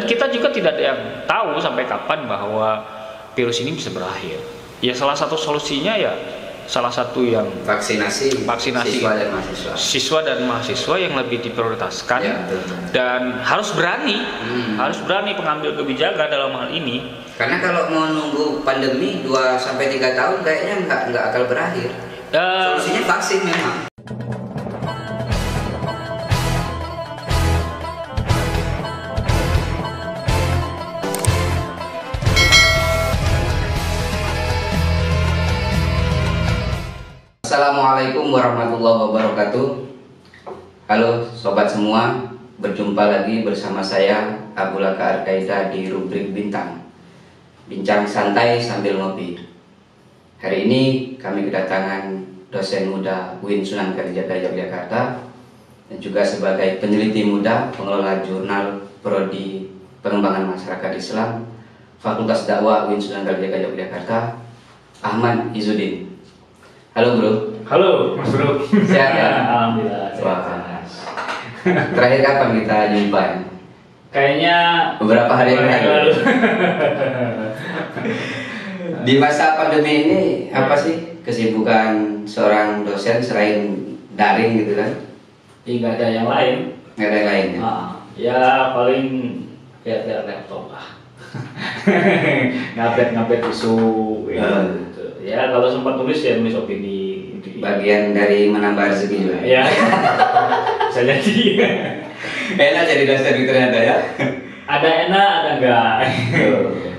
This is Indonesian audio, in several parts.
Dan kita juga tidak ada yang tahu sampai kapan bahwa virus ini bisa berakhir. Ya salah satu solusinya ya salah satu yang vaksinasi siswa dan mahasiswa yang lebih diprioritaskan ya, dan harus berani pengambil kebijakan dalam hal ini. Karena kalau mau nunggu pandemi 2-3 tahun kayaknya nggak akan berakhir. Solusinya vaksin memang. Assalamualaikum warahmatullahi wabarakatuh. Halo sobat semua, berjumpa lagi bersama saya Abu Laka Arkaida di rubrik Bintang, bincang santai sambil ngopi. Hari ini kami kedatangan dosen muda UIN Sunan Kalijaga Yogyakarta dan juga sebagai peneliti muda pengelola jurnal Prodi Pengembangan Masyarakat Islam Fakultas Dakwah UIN Sunan Kalijaga Yogyakarta, Ahmad Izzuddin. Halo bro. Halo Mas Bro. Sehat ya? Alhamdulillah. Wah. Terakhir kapan kita jumpa? Kayaknya beberapa hari yang lalu. Di masa pandemi ini apa sih kesibukan seorang dosen selain daring gitu kan? Nggak ada yang lain. Nggak ada yang lain ya? Ya paling lihat laptop lah. ngupdate isu gitu. Ya kalau sempat tulis ya nulis opini. Bagian dari menambah rezeki juga. Ya. Bisa jadi. Enak jadi dosen gitu ternyata ya. Ada enak, ada enggak.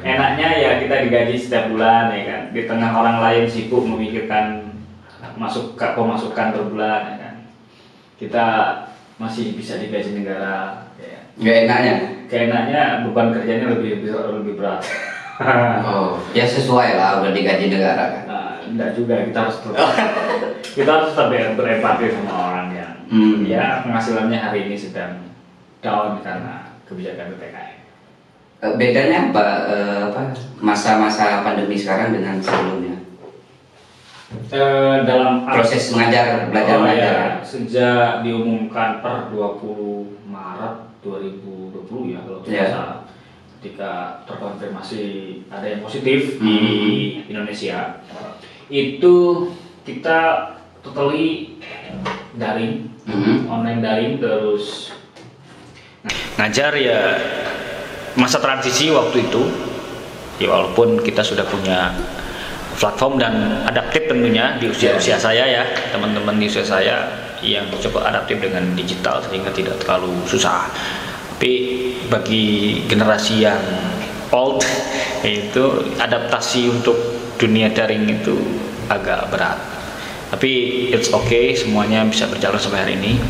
Enaknya ya kita digaji setiap bulan ya kan. Di tengah orang lain sibuk memikirkan pemasukan per bulan ya kan. Kita masih bisa digaji negara ya. Nggak enaknya? Keenaknya beban kerjanya lebih berat. Oh, ya sesuai lah udah digaji negara kan. Enggak juga, kita harus tetap berempati sama orang yang ya penghasilannya hari ini sedang down karena kebijakan PPKM. Bedanya apa masa-masa pandemi sekarang dengan sebelumnya? Dalam proses mengajar belajar. Ya, sejak diumumkan per 20 Maret 2020 ya kalau tidak salah, ketika terkonfirmasi ada yang positif di Indonesia, itu kita totally daring, online daring terus ngajar ya. Masa transisi waktu itu ya, walaupun kita sudah punya platform dan adaptif tentunya di usia saya ya, teman-teman di usia saya yang cukup adaptif dengan digital sehingga tidak terlalu susah. Tapi bagi generasi yang old itu adaptasi untuk dunia daring itu agak berat. Tapi it's okay, semuanya bisa berjalan sampai hari ini.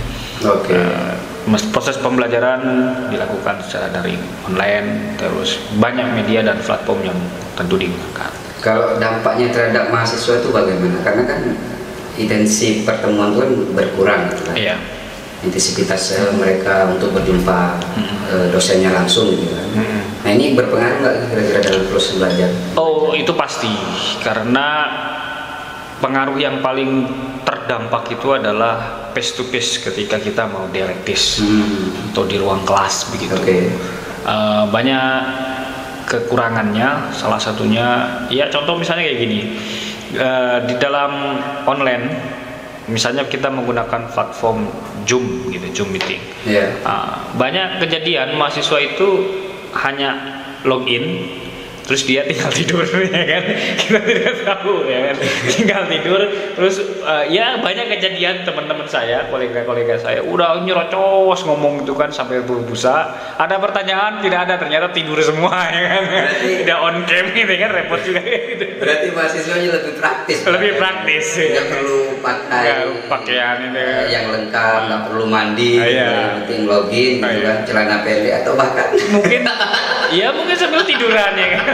Proses pembelajaran dilakukan secara daring, online, terus banyak media dan platform yang tentu digunakan. Kalau dampaknya terhadap mahasiswa itu bagaimana? Karena kan intensi pertemuan itu kan berkurang gitu kan. Iya. Intensitas mereka untuk berjumpa dosennya langsung gitu kan. Nah ini berpengaruh nggak kira-kira dalam proses belajar? Oh itu pasti, karena pengaruh yang paling terdampak itu adalah face to face ketika kita mau dialektis atau di ruang kelas begitu. Banyak kekurangannya, salah satunya ya contoh misalnya kayak gini, di dalam online misalnya kita menggunakan platform Zoom gitu, Zoom meeting. Banyak kejadian mahasiswa itu hanya login terus dia tinggal tidur ya kan, kita tidak tahu ya kan, tinggal tidur terus ya banyak kejadian teman-teman saya, kolega-kolega saya udah nyerocos ngomong gitu kan sampai berbusa, ada pertanyaan tidak ada, ternyata tidur semua ya kan. Berarti, tidak on cam gitu kan, repot juga gitu. Berarti mahasiswanya lebih praktis nggak perlu pakai pakaian itu yang lengkap, nggak perlu mandi, penting login gitu kan, celana pendek atau bahkan mungkin mungkin sambil tiduran ya kan.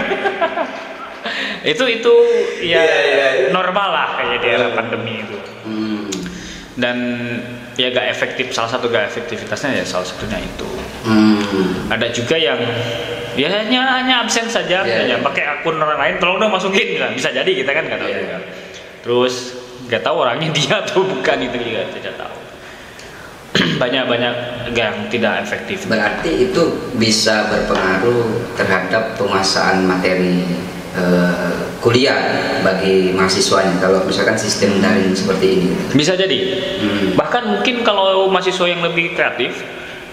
itu ya normal lah kayak di era pandemi itu. Dan ya gak efektif, salah satu gak efektivitasnya ya salah satunya itu. Ada juga yang ya hanya absen saja, hanya pakai akun orang lain, tolong dong masukin, bisa jadi kita kan nggak tahu juga. Terus nggak tahu orangnya dia atau bukan, itu juga tidak tahu. banyak yang tidak efektif. Berarti itu bisa berpengaruh terhadap penguasaan materi kuliah bagi mahasiswanya kalau misalkan sistem daring seperti ini. Bisa jadi. Bahkan mungkin kalau mahasiswa yang lebih kreatif,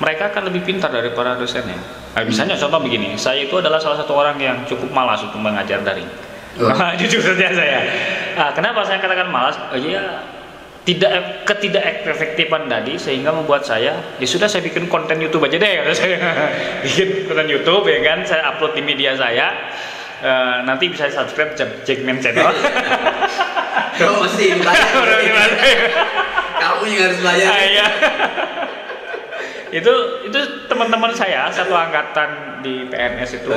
mereka akan lebih pintar daripada dosennya. Misalnya contoh begini, saya itu adalah salah satu orang yang cukup malas untuk mengajar daring. Jujur saja saya. Kenapa saya katakan malas? Ketidak efektifan tadi sehingga membuat saya, ya sudah saya bikin konten YouTube aja deh. Saya bikin konten YouTube ya kan, saya upload di media saya. Nanti bisa subscribe Jackman Channel. Kamu mesti bayar. Kamu yang harus bayar. Itu teman-teman saya satu angkatan di PNS itu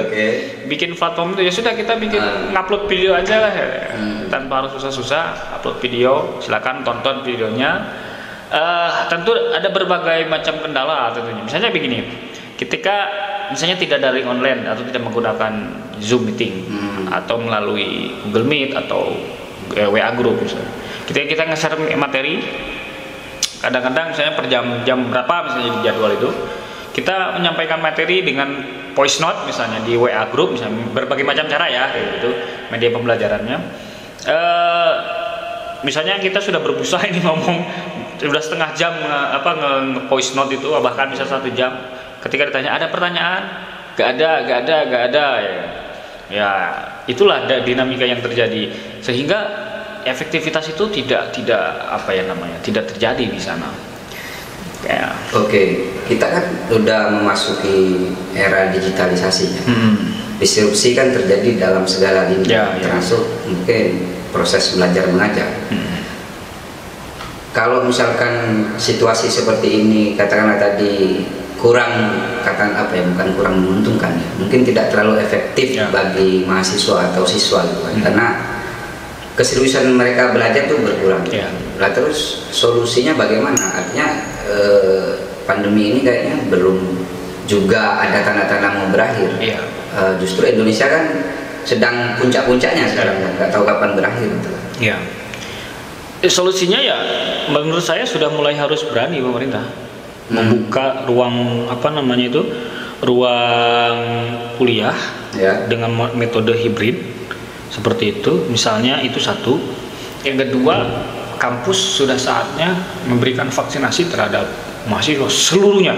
bikin platform itu, ya sudah kita bikin ngupload video aja lah tanpa harus susah-susah upload video, silakan tonton videonya. Tentu ada berbagai macam kendala tentunya. Misalnya begini, ketika misalnya tidak daring online atau tidak menggunakan Zoom meeting atau melalui Google Meet atau WA group misalnya. Kita nge-share materi, kadang-kadang misalnya per jam berapa misalnya di jadwal itu, kita menyampaikan materi dengan voice note misalnya di WA group misalnya, berbagai macam cara ya gitu media pembelajarannya. Misalnya kita sudah berbusa ini ngomong sudah setengah jam nge-voice note itu, bahkan bisa 1 jam. Ketika ditanya ada pertanyaan, gak ada ya itulah dinamika yang terjadi sehingga efektivitas itu tidak terjadi di sana. Oke, kita kan udah memasuki era digitalisasi. Disrupsi kan terjadi dalam segala lini, termasuk mungkin proses belajar mengajar. Kalau misalkan situasi seperti ini, katakanlah tadi bukan kurang menguntungkan ya, mungkin tidak terlalu efektif bagi mahasiswa atau siswa gitu kan, karena keseriusan mereka belajar tuh berkurang. Lah terus solusinya bagaimana? Artinya pandemi ini kayaknya belum juga ada tanda-tanda mau berakhir. Justru Indonesia kan sedang puncak-puncaknya sekarang, nggak tahu kapan berakhir gitu. Solusinya ya menurut saya sudah mulai harus berani pemerintah membuka ruang ruang kuliah dengan metode hibrid seperti itu, misalnya itu satu. Yang kedua, kampus sudah saatnya memberikan vaksinasi terhadap mahasiswa seluruhnya.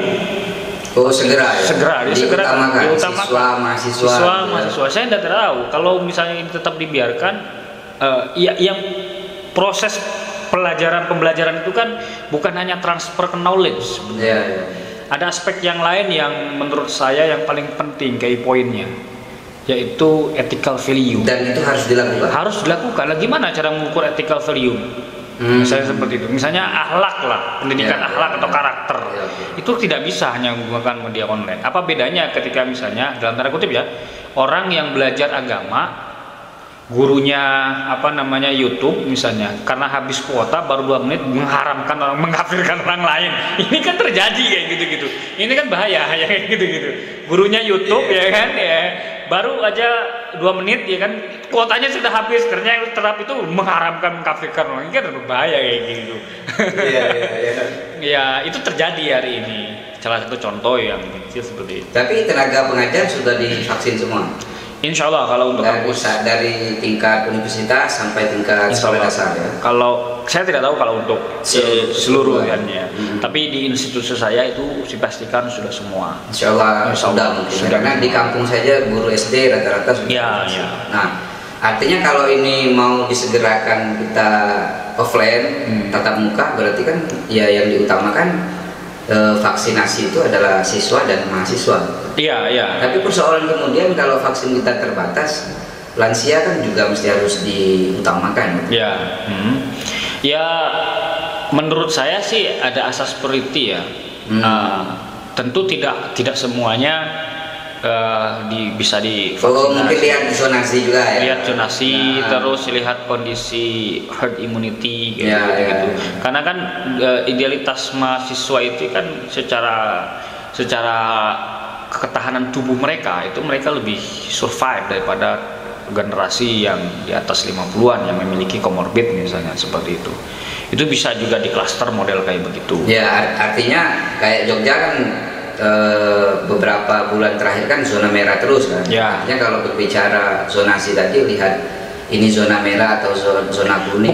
Segera diutamakan mahasiswa. Saya tidak tahu kalau misalnya ini tetap dibiarkan, yang proses pembelajaran itu kan bukan hanya transfer knowledge. Ada aspek yang lain yang menurut saya yang paling penting, key poinnya, yaitu ethical value. Dan itu harus dilakukan. Gimana cara mengukur ethical value? Misalnya seperti itu. Misalnya akhlak lah, pendidikan akhlak atau karakter. Itu tidak bisa hanya menggunakan media online. Apa bedanya ketika misalnya dalam tanda kutip ya, orang yang belajar agama, gurunya YouTube misalnya, karena habis kuota baru 2 menit mengharamkan orang, mengkafirkan orang lain. Ini kan terjadi kayak gitu-gitu. Ini kan bahaya ya kayak gitu-gitu. Gurunya YouTube ya kan, baru aja 2 menit ya kan, kuotanya sudah habis, ternyata yang terap itu mengharamkan, mengkafirkan orang. Ini kan berbahaya kayak gitu. Ya itu terjadi hari ini. Salah satu contoh yang kecil seperti itu. Tapi tenaga pengajar sudah divaksin semua? Insya Allah kalau untuk kampus dari tingkat universitas sampai tingkat sekolah dasar ya. Kalau saya tidak tahu kalau untuk seluruhnya, tapi di institusi saya itu dipastikan sudah semua. Insya Allah sudah mungkin. Karena di kampung saja guru SD rata-rata sudah. Nah, artinya kalau ini mau disegerakan kita offline tatap muka, berarti kan ya yang diutamakan vaksinasi itu adalah siswa dan mahasiswa. Tapi persoalan kemudian kalau vaksin kita terbatas, lansia kan juga mesti harus diutamakan. Ya menurut saya sih ada asas priority ya. Tentu tidak semuanya bisa divaksinasi. Mungkin lihat zonasi juga ya. Lihat zonasi, terus lihat kondisi herd immunity gitu. Karena kan idealitas mahasiswa itu kan secara ketahanan tubuh mereka lebih survive daripada generasi yang di atas 50-an yang memiliki comorbid misalnya seperti itu. Itu bisa juga di klaster model kayak begitu. Ya, artinya kayak Jogja kan beberapa bulan terakhir kan zona merah terus kan. Ya. Artinya kalau berbicara zonasi tadi, lihat ini zona merah atau zona kuning.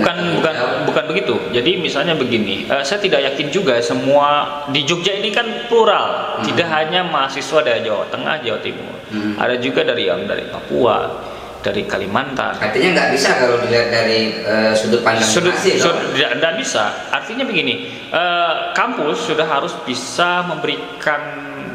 Bukan begitu. Jadi misalnya begini, saya tidak yakin juga semua di Jogja ini kan plural, tidak hanya mahasiswa dari Jawa Tengah, Jawa Timur, ada juga dari Papua, dari Kalimantan. Artinya nggak bisa kalau dilihat dari sudut pandang tidak bisa. Artinya begini, kampus sudah harus bisa memberikan,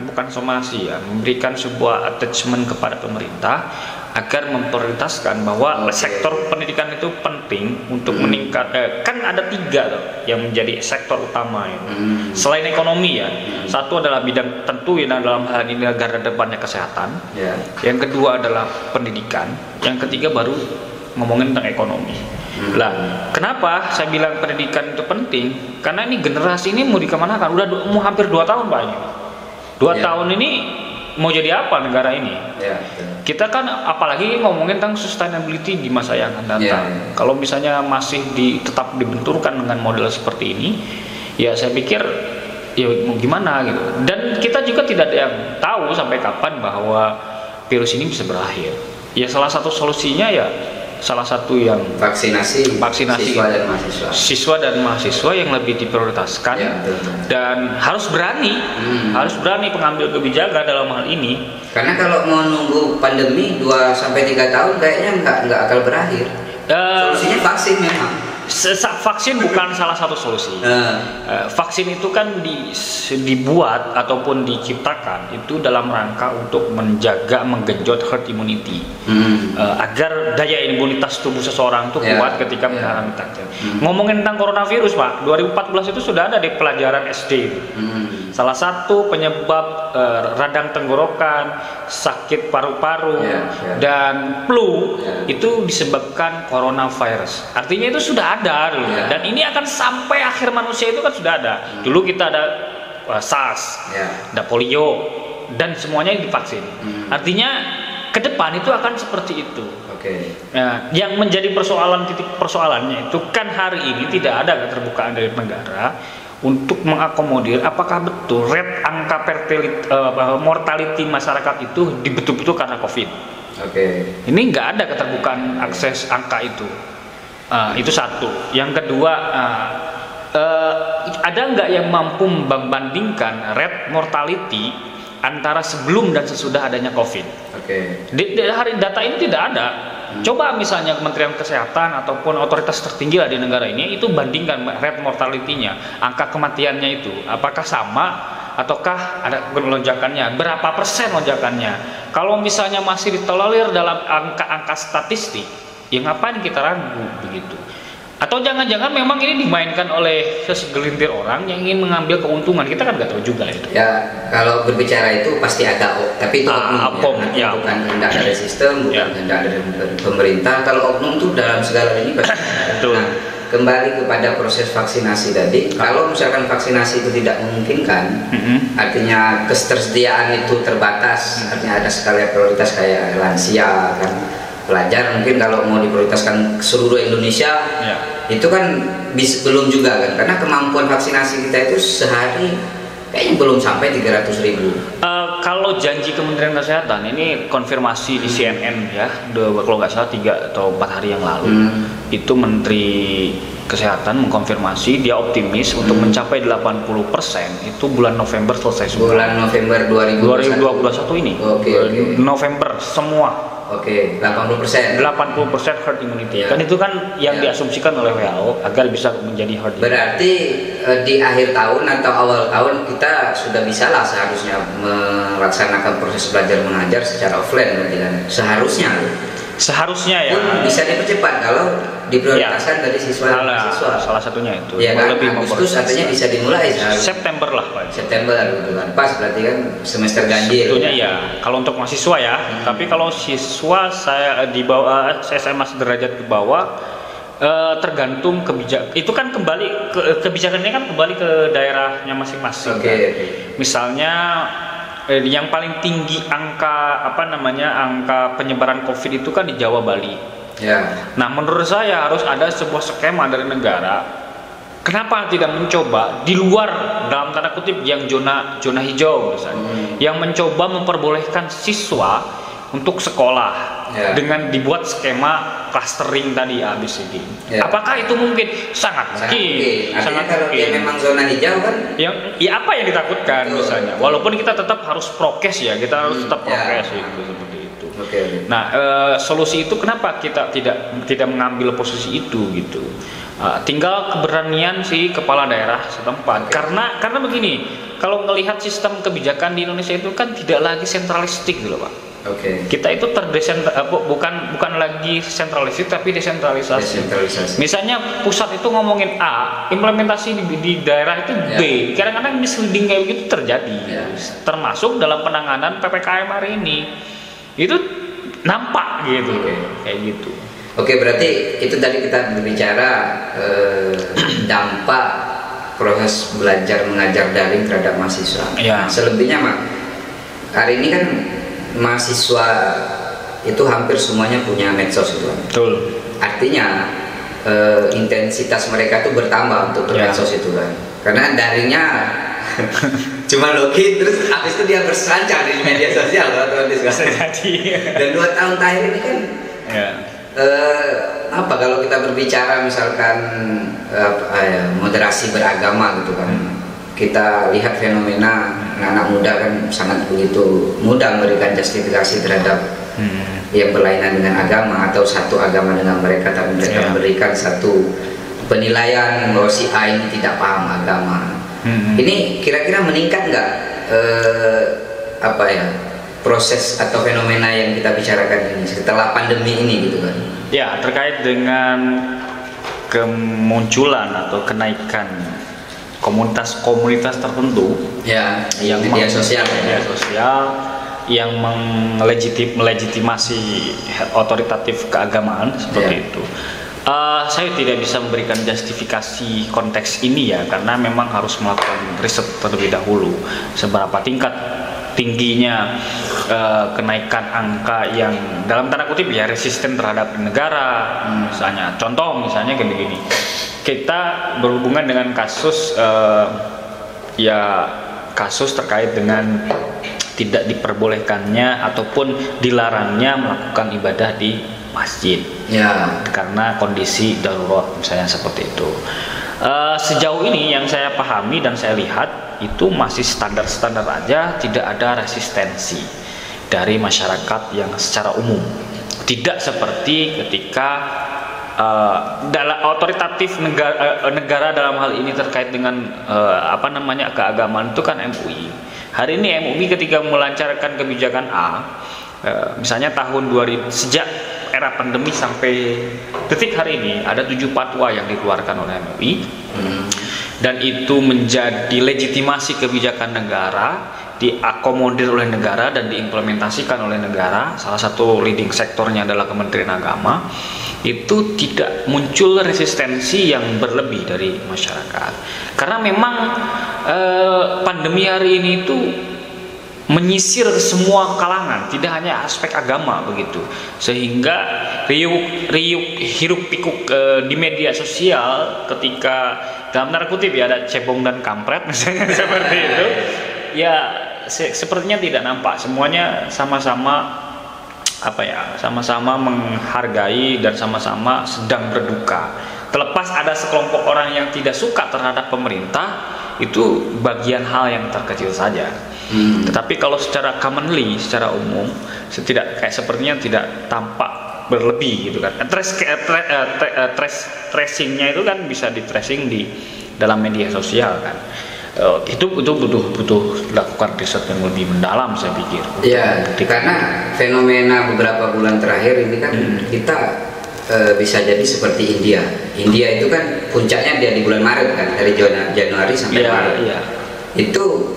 bukan somasi ya, memberikan sebuah attachment kepada pemerintah agar memprioritaskan bahwa sektor pendidikan itu penting untuk meningkat. Kan ada 3 loh yang menjadi sektor utama itu. Selain ekonomi ya, satu adalah bidang tentu yang dalam hal ini negara depannya kesehatan. Yang kedua adalah pendidikan. Yang ketiga baru ngomongin tentang ekonomi. Lah, kenapa saya bilang pendidikan itu penting? Karena ini generasi ini mau dikemanakan? Mau hampir 2 tahun Pak ini. 2 tahun ini mau jadi apa negara ini? Kita kan apalagi ngomongin tentang sustainability di masa yang akan datang. Kalau misalnya masih tetap dibenturkan dengan model seperti ini, ya saya pikir ya mau gimana gitu. Dan kita juga tidak ada yang tahu sampai kapan bahwa virus ini bisa berakhir. Ya salah satu solusinya ya salah satu yang vaksinasi siswa dan mahasiswa yang lebih diprioritaskan, dan harus berani pengambil kebijakan dalam hal ini. Karena kalau mau nunggu pandemi 2-3 tahun kayaknya nggak akan berakhir. Solusinya vaksin memang. Vaksin bukan salah satu solusi. Vaksin itu kan dibuat ataupun diciptakan itu dalam rangka untuk menggenjot herd immunity, agar daya imunitas tubuh seseorang itu kuat ketika mengalami takdir. Ngomongin tentang coronavirus Pak, 2014 itu sudah ada di pelajaran SD. Salah satu penyebab radang tenggorokan, sakit paru-paru, dan flu itu disebabkan coronavirus. Artinya itu sudah ada dulu. Dan ini akan sampai akhir manusia itu kan sudah ada. Dulu kita ada SARS, ada polio, dan semuanya divaksin. Artinya ke depan itu akan seperti itu. Yang menjadi titik persoalannya itu kan hari ini tidak ada keterbukaan dari negara untuk mengakomodir apakah betul angka mortality masyarakat itu betul-betul karena COVID. Ini nggak ada keterbukaan akses angka itu. Itu satu. Yang kedua, ada nggak yang mampu membandingkan rate mortality antara sebelum dan sesudah adanya COVID? Di hari data ini tidak ada. Coba misalnya Kementerian Kesehatan ataupun otoritas tertinggi di negara ini itu bandingkan rate mortality-nya, angka kematiannya itu apakah sama ataukah ada lonjakannya, berapa persen lonjakannya. Kalau misalnya masih ditolerir dalam angka-angka statistik, ya ngapain kita ragu begitu? Atau jangan-jangan memang ini dimainkan oleh segelintir orang yang ingin mengambil keuntungan? Kita kan nggak tahu juga itu. Ya, kalau berbicara itu pasti ada, tapi itu oknum, bukan kehendak dari sistem, bukan kehendak dari pemerintah. Kalau oknum itu dalam segala ini pasti ada. Nah, kembali kepada proses vaksinasi tadi, kalau misalkan vaksinasi itu tidak memungkinkan, artinya ketersediaan itu terbatas, artinya ada skala prioritas kayak lansia kan, pelajar mungkin kalau mau diprioritaskan seluruh Indonesia, itu kan belum juga kan, karena kemampuan vaksinasi kita itu sehari kayaknya belum sampai 300.000. Kalau janji Kementerian Kesehatan ini konfirmasi di CNN ya, kalau nggak salah 3 atau 4 hari yang lalu, itu Menteri Kesehatan mengkonfirmasi dia optimis untuk mencapai 80% itu bulan November selesai semua. Bulan November 2021 ini. November semua. 80% herd immunity. Kan itu kan yang diasumsikan oleh WHO agar bisa menjadi herd immunity. Berarti di akhir tahun atau awal tahun kita sudah bisa lah seharusnya melaksanakan proses belajar mengajar secara offline berarti kan. Seharusnya ya. Bisa dipercepat kalau diprioritaskan dari siswa. Salah satunya itu. Ya kan, Agustus artinya bisa dimulai September lah Pak. September gitu kan. Pas berarti kan semester ganjil. Tentunya ya. Kalau untuk mahasiswa ya. Tapi kalau siswa saya di bawah SMA sederajat ke bawah tergantung kebijakan. Itu kan kembali kebijakannya kan kembali ke daerahnya masing-masing. Misalnya yang paling tinggi angka penyebaran COVID itu kan di Jawa, Bali. Nah menurut saya harus ada sebuah skema dari negara Kenapa tidak mencoba di luar dalam tanda kutip yang zona hijau misalnya, yang mencoba memperbolehkan siswa untuk sekolah dengan dibuat skema clustering tadi ABCD. Apakah itu mungkin? Sangat mungkin. Sangat kalau dia memang zona hijau kan? Ya apa yang ditakutkan misalnya? Walaupun kita tetap harus prokes ya, kita harus tetap prokes gitu, seperti itu. Nah, solusi itu kenapa kita tidak mengambil posisi itu gitu? Tinggal keberanian si kepala daerah setempat. Karena begini, kalau melihat sistem kebijakan di Indonesia itu kan tidak lagi sentralistik gitu, Pak. Kita itu bukan lagi sentralistik tapi desentralisasi. Misalnya pusat itu ngomongin A, implementasi di daerah itu B. Kadang-kadang misleading kayak begitu terjadi. Termasuk dalam penanganan PPKM hari ini. Itu nampak gitu, kayak gitu. Berarti itu tadi kita berbicara dampak proses belajar mengajar daring terhadap mahasiswa. Selebihnya Mak, hari ini kan mahasiswa itu hampir semuanya punya medsos itu. Betul. Artinya intensitas mereka tuh bertambah untuk bermedsos itu kan. Karena daringnya cuma login terus habis itu dia berselancar di media sosial atau dan 2 tahun terakhir ini kan kalau kita berbicara misalkan moderasi beragama gitu kan, kita lihat fenomena anak-anak muda kan sangat begitu mudah memberikan justifikasi terhadap yang berlainan dengan agama atau satu agama dengan mereka, tapi mereka memberikan satu penilaian bahwa si A ini tidak paham agama. Ini kira-kira meningkat nggak proses atau fenomena yang kita bicarakan ini setelah pandemi ini gitu kan? Ya, terkait dengan kemunculan atau kenaikan komunitas tertentu yang media sosial yang melegitimasi otoritatif keagamaan seperti itu. Saya tidak bisa memberikan justifikasi konteks ini ya, karena memang harus melakukan riset terlebih dahulu seberapa tingginya kenaikan angka yang dalam tanda kutip ya resisten terhadap negara. Misalnya kayak begini, kita berhubungan dengan kasus kasus terkait dengan tidak diperbolehkannya ataupun dilarangnya melakukan ibadah di masjid karena kondisi darurat misalnya seperti itu. Sejauh ini yang saya pahami dan saya lihat itu masih standar-standar aja, tidak ada resistensi dari masyarakat yang secara umum. Tidak seperti ketika dalam otoritatif negara dalam hal ini terkait dengan keagamaan itu kan MUI. Hari ini MUI ketika melancarkan kebijakan A, misalnya tahun 2000 sejak era pandemi sampai detik hari ini ada 7 fatwa yang dikeluarkan oleh MUI dan itu menjadi legitimasi kebijakan negara, diakomodir oleh negara dan diimplementasikan oleh negara. Salah satu leading sektornya adalah Kementerian Agama. Itu tidak muncul resistensi yang berlebih dari masyarakat karena memang pandemi hari ini itu menyisir semua kalangan, tidak hanya aspek agama begitu, sehingga hiruk pikuk di media sosial ketika dalam tanda kutip ya ada cebong dan kampret misalnya seperti itu ya sepertinya tidak nampak, semuanya sama-sama sama-sama menghargai dan sama-sama sedang berduka. Terlepas ada sekelompok orang yang tidak suka terhadap pemerintah, itu bagian hal yang terkecil saja. Tetapi kalau secara commonly, secara umum, sepertinya tidak tampak berlebih gitu kan. Tracingnya itu kan bisa di tracing di dalam media sosial kan. Itu butuh dilakukan riset yang lebih mendalam saya pikir. Ya, karena fenomena beberapa bulan terakhir ini kan kita bisa jadi seperti India. India itu kan puncaknya dia di bulan Maret kan, dari Januari sampai Maret. Itu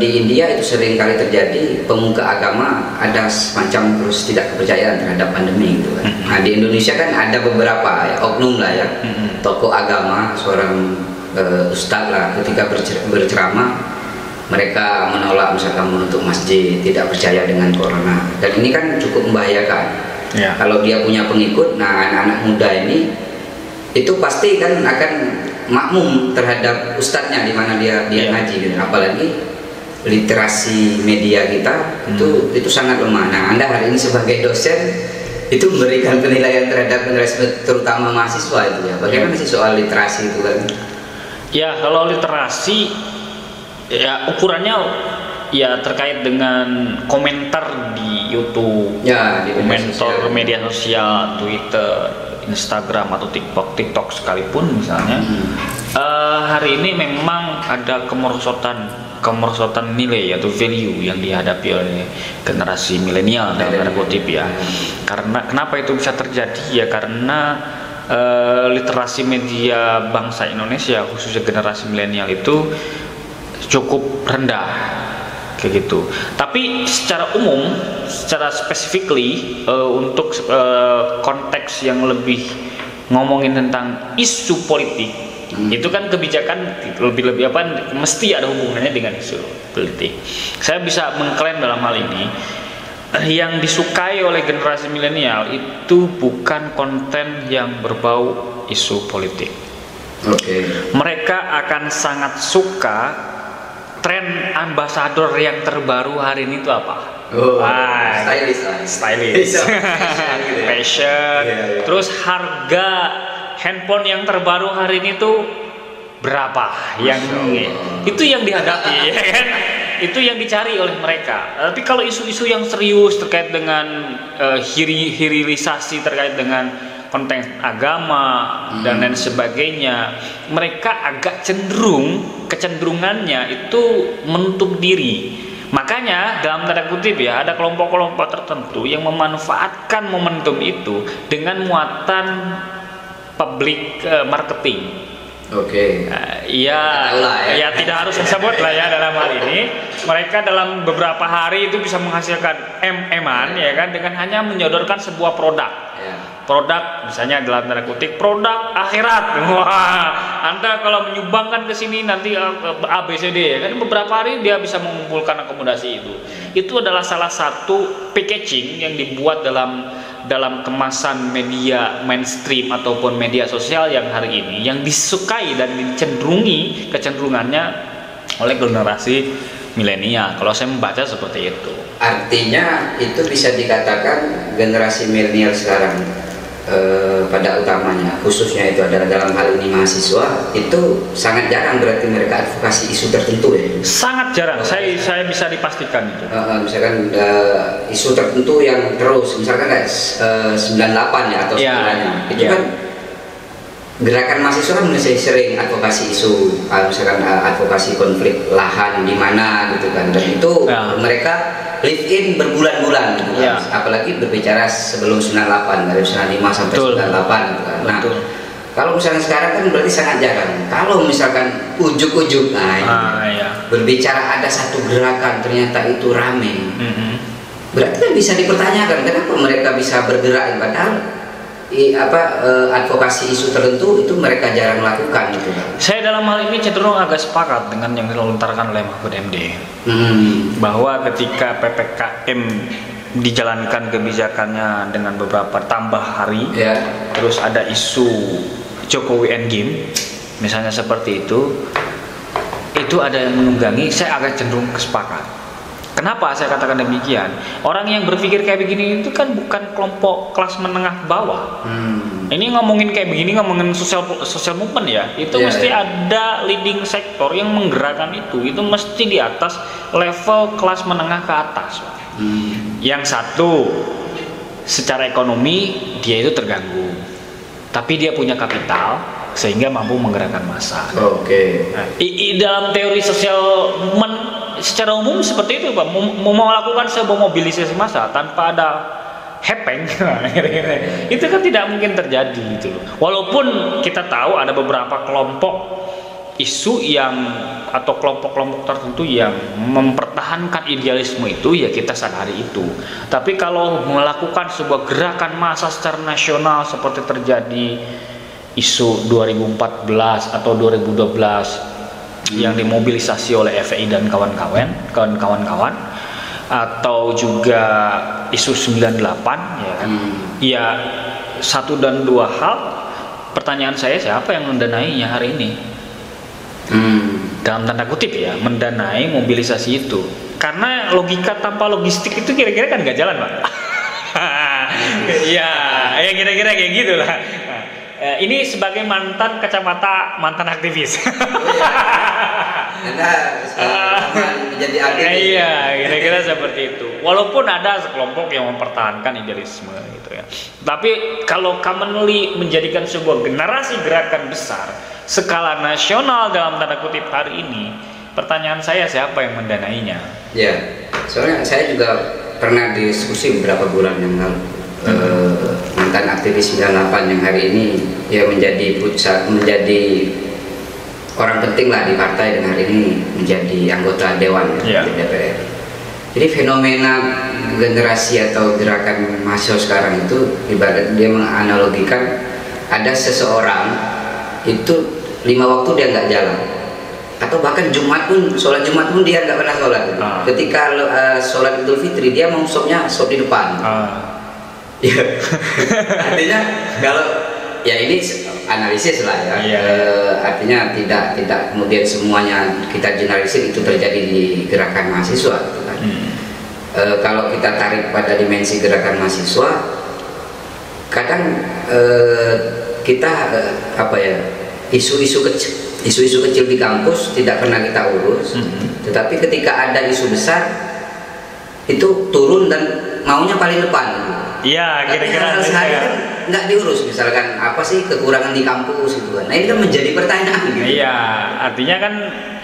di India itu sering kali terjadi pemuka agama ada semacam terus tidak kepercayaan terhadap pandemi gitu kan. Nah di Indonesia kan ada beberapa oknum lah ya, tokoh agama, seorang ustadz lah ketika berceramah mereka menolak misalkan menutup masjid, tidak percaya dengan corona, dan ini kan cukup membahayakan. Kalau dia punya pengikut, nah anak-anak muda ini itu pasti kan akan makmum terhadap ustadznya di mana dia ngaji gitu. Apalagi literasi media kita itu sangat lemah. Nah, Anda hari ini sebagai dosen itu memberikan penilaian terhadap generasi terutama mahasiswa itu ya. Bagaimana sih soal literasi itu kan? Ya, kalau literasi ya ukurannya ya terkait dengan komentar di YouTube, ya, di komentar media sosial, Twitter, Instagram atau TikTok sekalipun misalnya. Hari ini memang ada kemerosotan nilai atau value yang dihadapi oleh generasi milenial dalam tanda kutip ya. Karena kenapa itu bisa terjadi ya, karena literasi media bangsa Indonesia khususnya generasi milenial itu cukup rendah kayak gitu. Tapi secara umum, secara specifically untuk konteks yang lebih ngomongin tentang isu politik, itu kan kebijakan lebih apa mesti ada hubungannya dengan isu politik. Saya bisa mengklaim dalam hal ini yang disukai oleh generasi milenial itu bukan konten yang berbau isu politik. Mereka akan sangat suka tren ambasador yang terbaru hari ini itu apa? Stylish. Fashion. Terus harga handphone yang terbaru hari ini tuh berapa? Itu yang dihadapi, ya kan? Itu yang dicari oleh mereka. Tapi kalau isu-isu yang serius terkait dengan hilirisasi terkait dengan konten agama dan lain sebagainya, mereka agak kecenderungannya itu menutup diri. Makanya dalam tanda kutip ya, ada kelompok-kelompok tertentu yang memanfaatkan momentum itu dengan muatan public marketing. Ya tidak harus disebut lah ya dalam hal ini. Mereka dalam beberapa hari itu bisa menghasilkan M-an ya kan, dengan hanya menyodorkan sebuah produk. Produk misalnya dalam tanda kutip produk akhirat. Wah, Anda kalau menyumbangkan ke sini nanti ABCD ya kan, beberapa hari dia bisa mengumpulkan akomodasi itu. Itu adalah salah satu packaging yang dibuat dalam kemasan media mainstream ataupun media sosial yang hari ini yang disukai dan kecenderungannya oleh generasi milenial. Kalau saya membaca seperti itu. Artinya itu bisa dikatakan generasi milenial sekarang pada utamanya khususnya itu adalah dalam hal ini mahasiswa, itu sangat jarang berarti mereka advokasi isu tertentu ya. Sangat jarang. Saya bisa dipastikan itu. Misalkan isu tertentu yang terus misalkan kayak 98 ya atau setelahnya. Itu kan gerakan mahasiswa kan masih sering advokasi isu, misalkan advokasi konflik lahan di mana gitu kan, dan itu mereka live in berbulan-bulan gitu kan. Apalagi berbicara sebelum 98 dari 95 sampai 98 gitu kan. Nah, kalau misalnya sekarang kan berarti sangat jarang. Kalau misalkan ujuk-ujuk berbicara ada satu gerakan ternyata itu rame, berarti kan bisa dipertanyakan kenapa mereka bisa bergerak, padahal advokasi isu tertentu itu mereka jarang lakukan gitu kan. Saya dalam hal ini cenderung agak sepakat dengan yang dilontarkan oleh Mahfud MD, bahwa ketika PPKM dijalankan kebijakannya dengan beberapa tambah hari, terus ada isu Jokowi Endgame misalnya seperti itu ada yang menunggangi. Saya agak cenderung kesepakat. Kenapa saya katakan demikian? Orang yang berpikir kayak begini itu kan bukan kelompok kelas menengah bawah. Ini ngomongin kayak begini, ngomongin social movement ya. Itu mesti ada leading sektor yang menggerakkan itu. Itu mesti di atas level kelas menengah ke atas. Yang satu, secara ekonomi dia itu terganggu, tapi dia punya kapital sehingga mampu menggerakkan massa. Nah, dalam teori social movement secara umum seperti itu Pak, mau melakukan sebuah mobilisasi massa tanpa ada hepeng itu kan tidak mungkin terjadi gitu loh. Walaupun kita tahu ada beberapa kelompok isu atau kelompok-kelompok tertentu yang mempertahankan idealisme itu, ya kita sadari itu. Tapi kalau melakukan sebuah gerakan massa secara nasional seperti terjadi isu 2014 atau 2012 yang dimobilisasi oleh FPI dan kawan-kawan, atau juga isu 98 ya kan. Ya, satu dan dua hal pertanyaan saya, siapa yang mendanainya hari ini? Dalam tanda kutip ya, mendanai mobilisasi itu. Karena logika tanpa logistik itu kira-kira kan nggak jalan, Pak. Ya kira-kira kayak gitulah. Ini sebagai mantan kacamata mantan aktivis. Anda menjadi aktivis. Iya, kira-kira seperti itu. Walaupun ada sekelompok yang mempertahankan idealisme gitu ya. Tapi kalau commonly menjadikan sebuah generasi gerakan besar skala nasional dalam tanda kutip hari ini, pertanyaan saya, siapa yang mendanainya? Ya, soalnya saya juga pernah diskusi beberapa bulan yang lalu. Mantan aktivis 98 yang hari ini ya menjadi orang penting lah di partai, dan hari ini menjadi anggota dewan di DPR. Jadi fenomena generasi atau gerakan mahasiswa sekarang itu ibarat dia menganalogikan ada seseorang itu 5 waktu dia nggak jalan, atau bahkan sholat Jumat pun dia nggak pernah sholat. Ketika sholat Idul Fitri dia mau sopnya sop di depan. Ya, artinya kalau ya ini analisis lah ya. Artinya tidak kemudian semuanya kita generalisir itu terjadi di gerakan mahasiswa gitu kan. Kalau kita tarik pada dimensi gerakan mahasiswa, kadang kita isu-isu kecil di kampus tidak pernah kita urus, tetapi ketika ada isu besar itu turun dan maunya paling depan. Iya, kira-kira sehari kan nggak diurus, misalkan apa sih kekurangan di kampus gitu kan. Nah ini kan menjadi pertanyaan gitu. Iya, artinya kan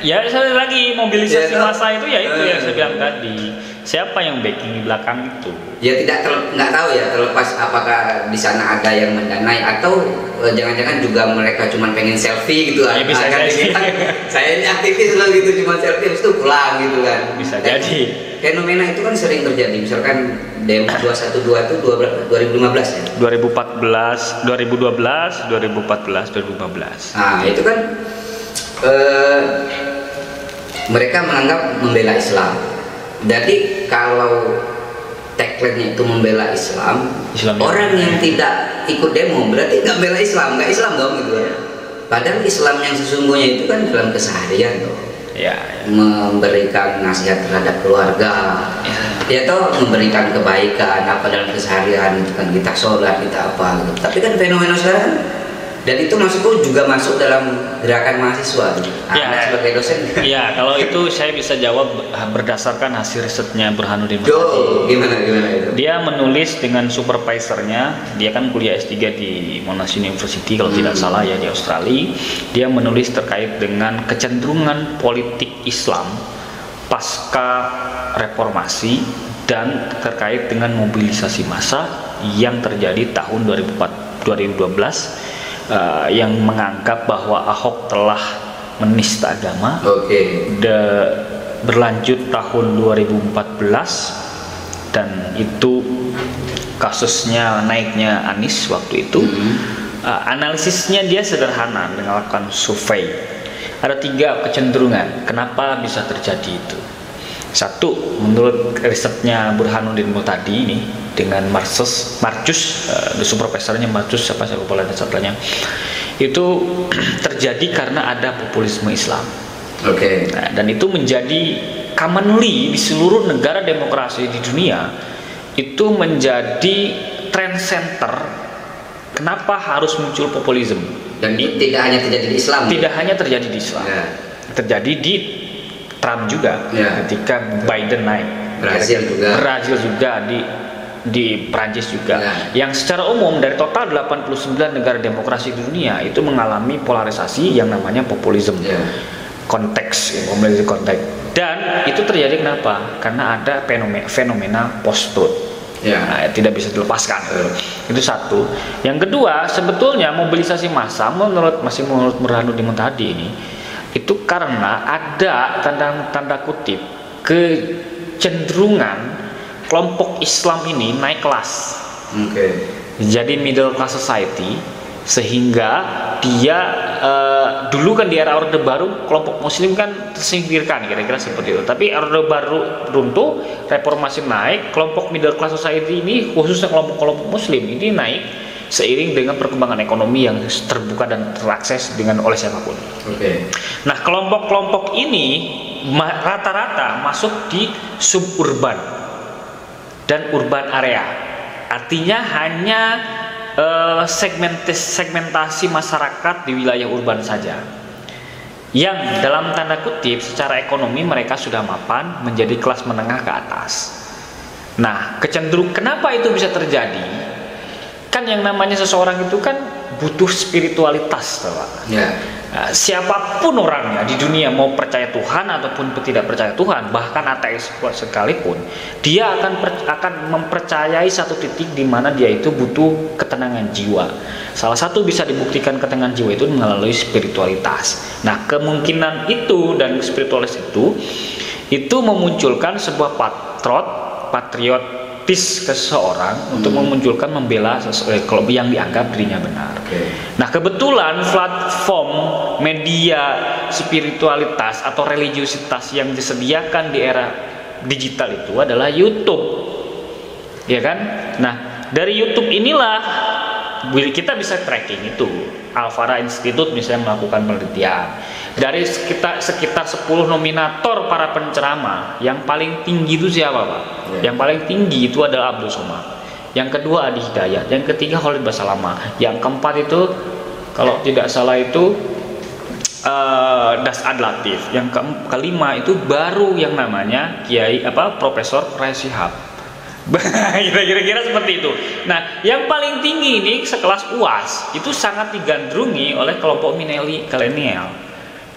ya sekali lagi mobilisasi massa itu ya itu yang saya bilang tadi. Siapa yang backing di belakang itu? Ya nggak tahu ya, terlepas apakah di sana ada yang mendanai atau jangan-jangan juga mereka cuma pengen selfie gitu. Ya, bisa jadi. Saya ini aktivis loh gitu, cuma selfie habis itu pulang gitu kan. Bisa jadi. Fenomena itu kan sering terjadi, misalkan demo 212 itu 2015 ya? 2014, 2012, 2014, 2015. Nah itu kan mereka menganggap membela Islam. Jadi kalau tagline-nya itu membela Islam, orang yang tidak ikut demo berarti nggak bela Islam, nggak Islam dong gitu ya. Padahal Islam yang sesungguhnya itu kan dalam keseharian dong. Memberikan nasihat terhadap keluarga, ya toh memberikan kebaikan apa dalam keseharian itu kan, kita sholat, kita apa gitu. Tapi kan fenomena sekarang, dan itu maksudku juga masuk dalam gerakan mahasiswa sebagai dosen. Iya, kalau itu saya bisa jawab berdasarkan hasil risetnya Burhanuddin Muhtadi. Gimana itu? Dia menulis dengan supervisornya, dia kan kuliah S3 di Monash University kalau tidak salah ya, di Australia. Dia menulis terkait dengan kecenderungan politik Islam pasca reformasi dan terkait dengan mobilisasi massa yang terjadi tahun 2012 yang menganggap bahwa Ahok telah menista agama. Berlanjut tahun 2014 dan itu kasusnya naiknya Anies waktu itu. Analisisnya dia sederhana dengan melakukan survei. Ada 3 kecenderungan kenapa bisa terjadi itu. Satu, menurut risetnya Burhanuddin Muhtadi ini dengan Marcus, supervisornya Marcus saya lupa ada satunya, itu terjadi karena ada populisme Islam. Nah, dan itu menjadi commonly di seluruh negara demokrasi di dunia, itu menjadi trend center. Kenapa harus muncul populisme? Dan tidak hanya terjadi di Islam. Tidak hanya terjadi di Islam. Terjadi di Trump juga ketika Biden naik. Brazil juga di Prancis juga. Yang secara umum dari total 89 negara demokrasi di dunia itu mengalami polarisasi yang namanya populisme. Konteks. Dan itu terjadi kenapa? Karena ada fenomena post-truth. Tidak bisa dilepaskan. Itu satu. Yang kedua, sebetulnya mobilisasi massa menurut Burhanuddin Muhtadi ini itu karena ada tanda kutip kecenderungan kelompok Islam ini naik kelas. Jadi middle class society, sehingga dia dulu kan di era Orde Baru kelompok Muslim kan tersingkirkan, kira-kira seperti itu. Tapi Orde Baru runtuh, reformasi naik, kelompok middle class society ini khususnya kelompok Muslim ini naik seiring dengan perkembangan ekonomi yang terbuka dan terakses oleh siapapun. Nah, kelompok-kelompok ini rata-rata masuk di suburban dan urban area. Artinya hanya segmentasi masyarakat di wilayah urban saja, yang dalam tanda kutip secara ekonomi mereka sudah mapan menjadi kelas menengah ke atas. Nah, kenapa itu bisa terjadi? Kan yang namanya seseorang itu kan butuh spiritualitas, Pak. Nah, siapapun orangnya di dunia, mau percaya Tuhan ataupun tidak percaya Tuhan, bahkan ateis sekalipun, dia akan mempercayai satu titik di mana dia itu butuh ketenangan jiwa. Salah satu bisa dibuktikan ketenangan jiwa itu melalui spiritualitas. Nah, kemungkinan itu dan spiritualitas itu memunculkan sebuah patriotis ke seseorang untuk membela kalau yang dianggap dirinya benar. Nah, kebetulan platform media spiritualitas atau religiusitas yang disediakan di era digital itu adalah YouTube, ya kan? Nah, dari YouTube inilah kita bisa tracking itu. Alfara Institute misalnya melakukan penelitian. Dari sekitar 10 nominator para penceramah, yang paling tinggi itu siapa, Pak? Yang paling tinggi itu adalah Abdul Somad. Yang kedua Adi Hidayat, yang ketiga Khalid Basalamah, yang keempat itu kalau tidak salah itu Das Ad Latif, yang kelima itu baru yang namanya Profesor Quraish Shihab. Kira-kira seperti itu. Nah, yang paling tinggi ini sekelas UAS itu sangat digandrungi oleh kelompok milenial.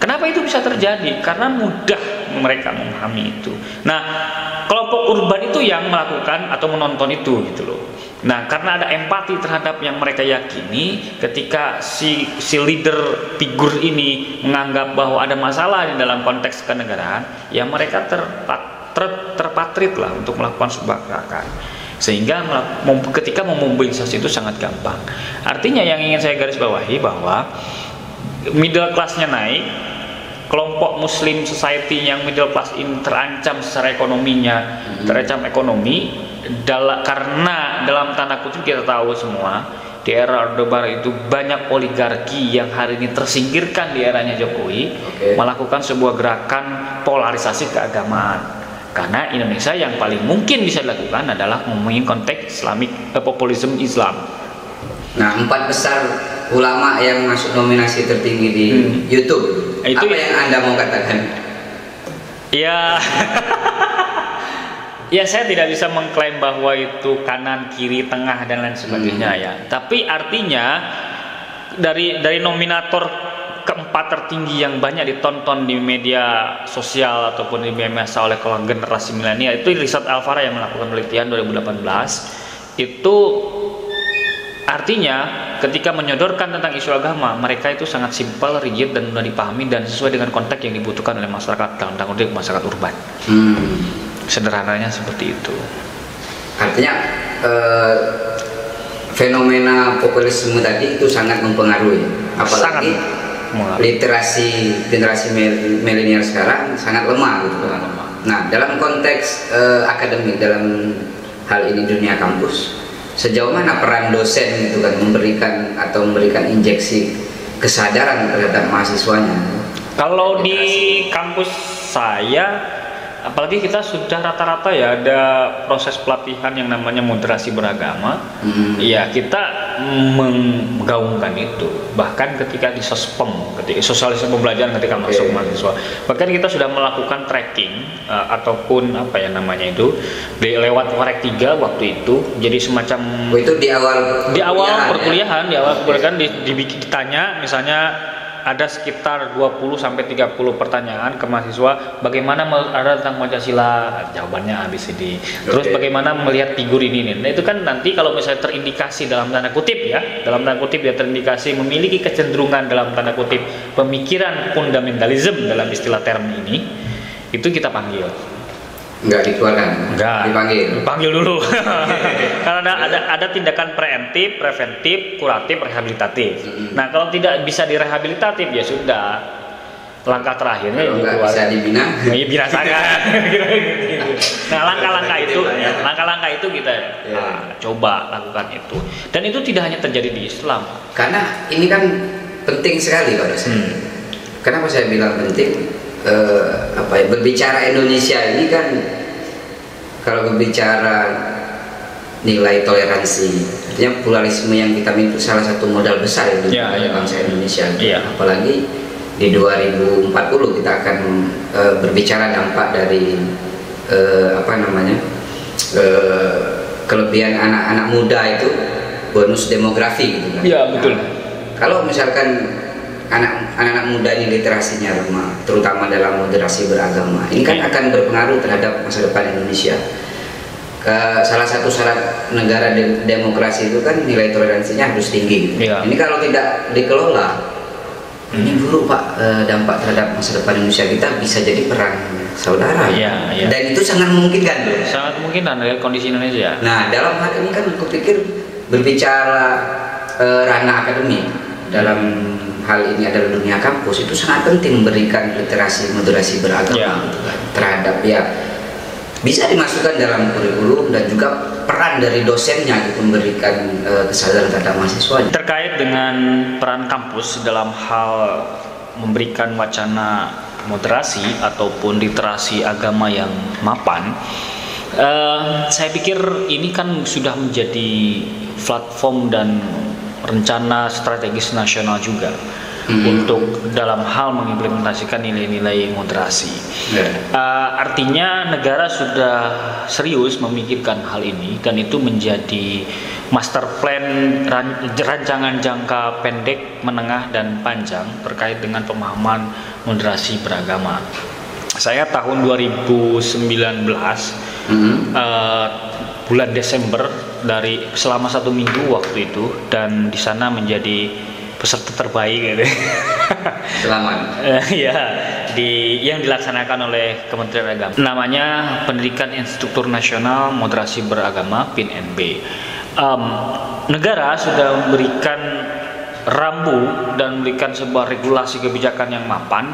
Kenapa itu bisa terjadi? Karena mudah mereka memahami itu. Nah, kelompok urban itu yang melakukan atau menonton itu gitu loh. Nah, karena ada empati terhadap yang mereka yakini, ketika si leader figur ini menganggap bahwa ada masalah di dalam konteks kenegaraan, ya mereka terpatrit lah untuk melakukan sebuah gerakan, sehingga ketika memobilisasi itu sangat gampang. Artinya yang ingin saya garis bawahi bahwa middle class-nya naik, kelompok Muslim society yang middle class ini terancam secara ekonominya, terancam ekonomi karena dalam tanda kutip kita tahu semua di era Orde Baru itu banyak oligarki yang hari ini tersingkirkan di eranya Jokowi, melakukan sebuah gerakan polarisasi keagamaan. Karena Indonesia yang paling mungkin bisa dilakukan adalah ngomongin konteks populisme Islam. Nah, 4 besar ulama yang masuk nominasi tertinggi di YouTube, apa yang Anda mau katakan? Ya, ya saya tidak bisa mengklaim bahwa itu kanan, kiri, tengah dan lain sebagainya ya. Tapi artinya dari nominator keempat tertinggi yang banyak ditonton di media sosial ataupun di media massa oleh generasi milenial itu riset Alfara yang melakukan penelitian 2018 itu. Artinya ketika menyodorkan tentang isu agama, mereka itu sangat simpel, rigid dan mudah dipahami dan sesuai dengan konteks yang dibutuhkan oleh masyarakat dalam tanda kutip masyarakat urban. Sederhananya seperti itu. Artinya fenomena populisme tadi itu sangat mempengaruhi, apalagi literasi generasi milenial sekarang sangat lemah gitu. Nah, dalam konteks akademik, dalam hal ini dunia kampus, sejauh mana peran dosen itu kan memberikan injeksi kesadaran terhadap mahasiswanya? Kalau di kampus saya, apalagi kita sudah rata-rata ya ada proses pelatihan yang namanya moderasi beragama. Ya kita menggaungkan itu. Bahkan ketika di sospem, ketika sosialisasi pembelajaran ketika masuk mahasiswa, bahkan kita sudah melakukan tracking ataupun apa ya namanya itu lewat Warek 3 waktu itu. Jadi semacam itu di awal perkuliahan, ditanya misalnya ada sekitar 20-30 pertanyaan ke mahasiswa, bagaimana ada tentang Pancasila, jawabannya ABCD. Terus bagaimana melihat figur ini. Nah itu kan nanti kalau misalnya terindikasi dalam tanda kutip ya, terindikasi memiliki kecenderungan dalam tanda kutip pemikiran fundamentalisme dalam istilah term ini, itu kita panggil. Enggak dikeluarkan? Enggak, dipanggil dulu. Karena ada tindakan preemptif, preventif, kuratif, rehabilitatif. Nah kalau tidak bisa direhabilitatif ya sudah, langkah terakhirnya kalau nggak bisa dibina, ya binasakan. Nah, langkah-langkah itu kita coba lakukan itu. Dan itu tidak hanya terjadi di Islam. Karena ini kan penting sekali Pak dosen. Kenapa saya bilang penting? Berbicara Indonesia ini kan, kalau berbicara nilai toleransi, artinya pluralisme yang kita miliki salah satu modal besar itu bangsa Indonesia. Apalagi di 2040 kita akan berbicara dampak dari kelebihan anak-anak muda itu, bonus demografi gitu kan. Iya, betul. Kalau misalkan anak-anak muda ini literasinya lemah, terutama dalam moderasi beragama, ini kan akan berpengaruh terhadap masa depan Indonesia. Salah satu syarat negara demokrasi itu kan nilai toleransinya harus tinggi. Ini kalau tidak dikelola, ini dulu Pak, dampak terhadap masa depan Indonesia kita bisa jadi perang saudara. Dan itu sangat memungkinkan loh. Sangat memungkinkan dari kondisi Indonesia. Nah, dalam hal ini kan aku pikir berbicara ranah akademik dalam hal ini adalah dunia kampus, itu sangat penting memberikan literasi moderasi beragama gitu kan, terhadap bisa dimasukkan dalam kurikulum, dan juga peran dari dosennya gitu memberikan kesadaran terhadap mahasiswa. Terkait dengan peran kampus dalam hal memberikan wacana moderasi ataupun literasi agama yang mapan, saya pikir ini kan sudah menjadi platform dan rencana strategis nasional juga untuk dalam hal mengimplementasikan nilai-nilai moderasi. Artinya negara sudah serius memikirkan hal ini, dan itu menjadi master plan rancangan jangka pendek, menengah, dan panjang terkait dengan pemahaman moderasi beragama. Saya tahun 2019 bulan Desember selama 1 minggu waktu itu, dan di sana menjadi peserta terbaik gitu. Selamat. Yang dilaksanakan oleh Kementerian Agama. Namanya Pendidikan Instruktur Nasional Moderasi Beragama (PINNB). Negara sudah memberikan rambu dan memberikan sebuah regulasi kebijakan yang mapan